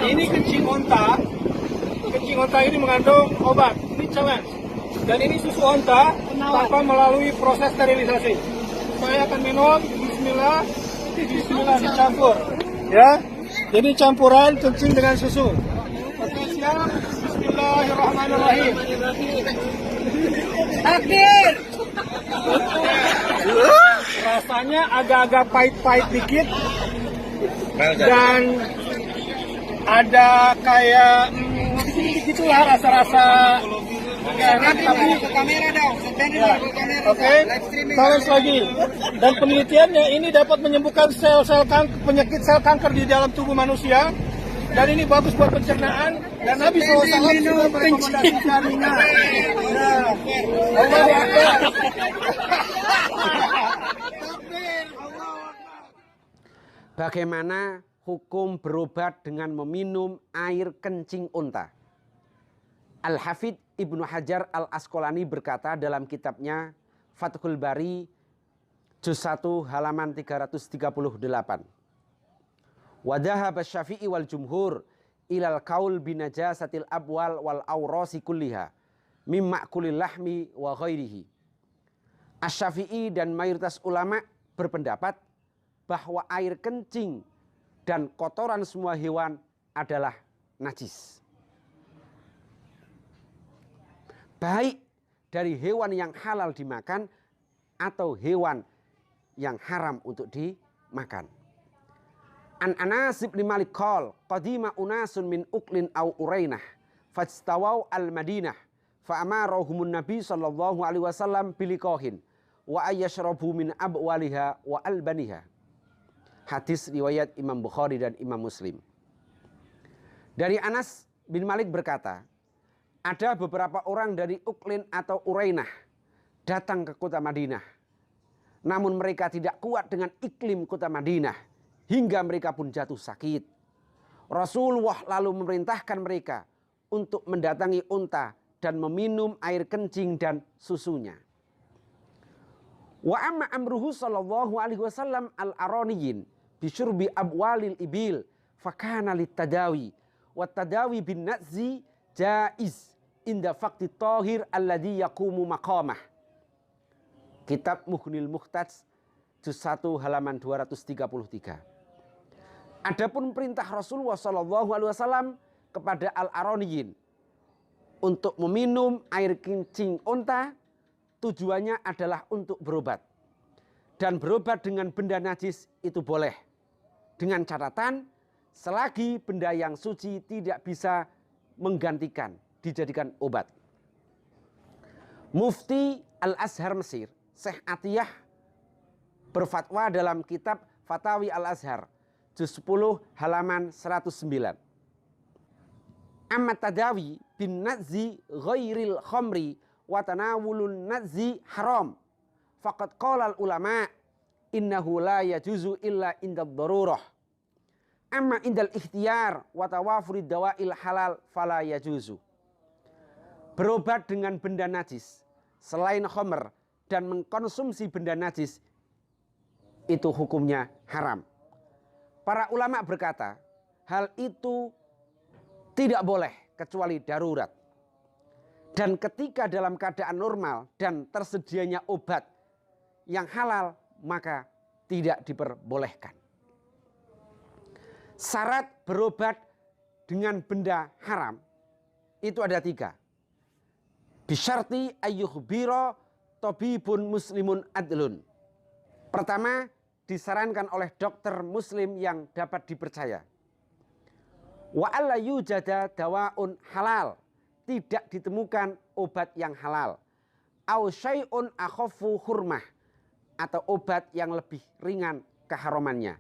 Ini kencing onta. Kencing onta ini mengandung obat. Ini challenge. Dan ini susu onta tanpa melalui proses sterilisasi. Saya akan minum. Bismillah. Bismillah dicampur. Ya. Jadi campuran kencing dengan susu. Oke, siap. Bismillahirrahmanirrahim. Takbir. Rasanya agak-agak pahit-pahit dikit. Dan ada kayak gitulah rasa-rasa enak, tapi Kamera dong. ya. Oke, challenge lagi. Dan penelitiannya ini dapat menyembuhkan sel-sel penyakit sel kanker di dalam tubuh manusia. Dan ini bagus buat pencernaan. Dan Nabi SAW juga merekomendasikannya. Ya. Allahu Akbar. Bagaimana hukum berobat dengan meminum air kencing unta? Al-Hafidh Ibnu Hajar Al-Asqalani berkata dalam kitabnya Fathul Bari juz 1 halaman 338. Wa dhahaba Syafi'i wal jumhur ilal qaul binajasatil abwal wal awrasi kulliha mimma kulil lahmi wa ghairihi. Asy-Syafi'i dan mayoritas ulama berpendapat bahwa air kencing dan kotoran semua hewan adalah najis. Baik dari hewan yang halal dimakan atau hewan yang haram untuk dimakan. An Anas bin Malik qol qadima unasun min uqlin aw urainah fajtawau al-Madinah fa amarahumun Nabi sallallahu alaihi wasallam biliqahin wa ayyashrabu min abwaliha wa albaniha. Hadis riwayat Imam Bukhari dan Imam Muslim. Dari Anas bin Malik berkata, ada beberapa orang dari Uqlin atau Urainah datang ke kota Madinah. Namun mereka tidak kuat dengan iklim kota Madinah hingga mereka pun jatuh sakit. Rasulullah lalu memerintahkan mereka untuk mendatangi unta dan meminum air kencing dan susunya. Wa amma amruhu sallallahu alaihi wasallam al-araniyin bisyurbi abwalil ibil fakana litadawi wa tadawi bin nazzi jaiz inda faqti tahir alladhi yaqumu maqamah. Kitab Mughnil Muhtaj juz 1 halaman 233. Adapun perintah Rasulullah sallallahu alaihi wasallam kepada al-araniyin untuk meminum air kencing unta tujuannya adalah untuk berobat. Dan berobat dengan benda najis itu boleh. Dengan catatan, selagi benda yang suci tidak bisa menggantikan, dijadikan obat. Mufti Al-Azhar Mesir, Syekh Atiyah, berfatwa dalam kitab Fatawi Al-Azhar, juz 10 halaman 109. Amma tadawi bin nazzi ghairil khamri wa tanawulun nazzi haram. Faqad qala al ulama innahu la yajuzu illa inda darurah. Amma indal ikhtiyar wa tawafurid dawa'il halal fala yajuzu. Berobat dengan benda najis selain khamr dan mengkonsumsi benda najis itu hukumnya haram. Para ulama berkata, hal itu tidak boleh kecuali darurat. Dan ketika dalam keadaan normal dan tersedianya obat yang halal, maka tidak diperbolehkan. Syarat berobat dengan benda haram itu ada 3. Bisyarti ayyukhbiro tabibun muslimun adlun. Pertama, disarankan oleh dokter muslim yang dapat dipercaya. Wa alla yujada dawaun halal. Tidak ditemukan obat yang halal. Au syai'un akhaffu hurmah. Atau obat yang lebih ringan keharamannya.